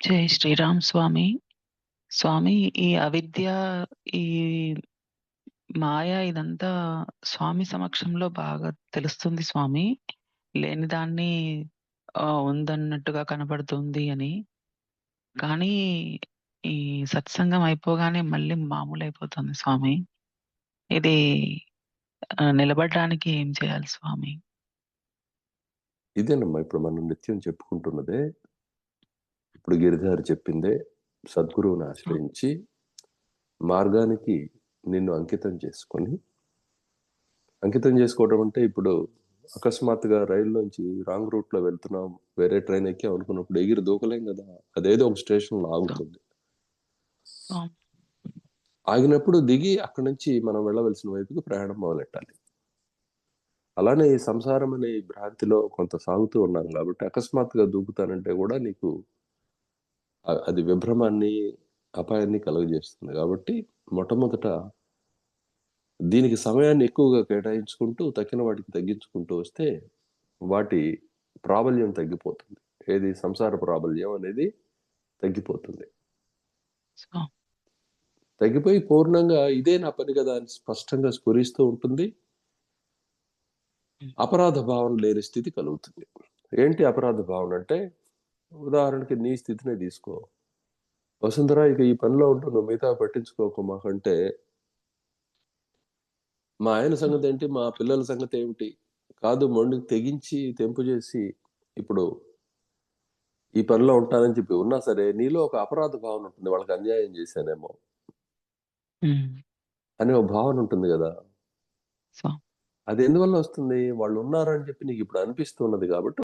జై శ్రీరామ్ స్వామి. స్వామి, ఈ అవిద్య, ఈ మాయ ఇదంతా స్వామి సమక్షంలో బాగా తెలుస్తుంది స్వామి. లేని దాన్ని ఉందన్నట్టుగా కనబడుతుంది అని. కానీ ఈ సత్సంగం అయిపోగానే మళ్ళీ మామూలయిపోతుంది స్వామి. ఇది నిలబడడానికి ఏం చేయాలి స్వామి? ఇదేనమ్మా ఇప్పుడు మనం నిత్యం చెప్పుకుంటున్నదే. ఇప్పుడు గిరిధారి చెప్పిందే. సద్గురువుని ఆశ్రయించి మార్గానికి నిన్ను అంకితం చేసుకోవడం అంటే ఇప్పుడు అకస్మాత్తుగా రైల్లోంచి రాంగ్ రూట్‌లో వెళ్తున్నాం. వేరే ట్రైన్ ఎక్కాం అనుకున్నప్పుడు ఎగిరి దూకలేం గదా! అదేదో ఒక స్టేషన్‌లో ఆగుతుంది. స్వామి. ఆగినప్పుడు దిగి అక్కడి నుంచి మనం వెళ్ళవలసిన వైపుకి ప్రయాణం మొదలెట్టాలి. అలానే ఈ సంసారం అనే ఈ భ్రాంతిలో కొంత సాగుతూ ఉన్నాం గాబట్టి అకస్మాత్తుగా దూకుతానంటే గూడా నీకు అది విభ్రమాన్ని, అపాయాన్ని కలుగజేస్తుంది. గాబట్టి మొట్టమొదట దీనికి సమయాన్ని ఎక్కువగా కేటాయించుకుంటూ, తక్కిన వాటికి తగ్గించుకుంటూ వస్తే, వాటి ప్రాబల్యం తగ్గిపోతుంది. ఏది సంసార ప్రాబల్యం అనేది తగ్గిపోతుంది. స్వామి. తగ్గిపోయి పూర్ణంగా ఇదే నా పని గదా! అని స్పష్టంగా స్ఫురిస్తూ ఉంటుంది. హ్మ్. అపరాధ భావన లేని స్థితి కలుగుతుంది. ఏంటి అపరాధ భావన అంటే, ఉదాహరణకి నీ స్థితినే తీసుకో. వసుంధర ఇక ఈ పనిలో ఉంటూ నువ్వు మిగతావి పట్టించుకోకు మాకంటే మా ఆయన స్వామి. సంగతేంటి? మా పిల్లల సంగతేమిటి? కాదు మొండికి తెగించి, తెంపు జేసి, ఇప్పుడు ఈ పనిలో ఉంటానని చెప్పి ఉన్నా సరే, నీలో ఒక అపరాధ భావన ఉంటుంది. వాళ్ళకి అన్యాయం జేశానేమో హ్మ్. అనే ఒక భావన ఉంటుంది గదా! స్వామి. అది ఎందువల్ల వస్తుంది? వాళ్ళున్నారని చెప్పి నీకిప్పుడు అనిపిస్తున్నది గాబట్టి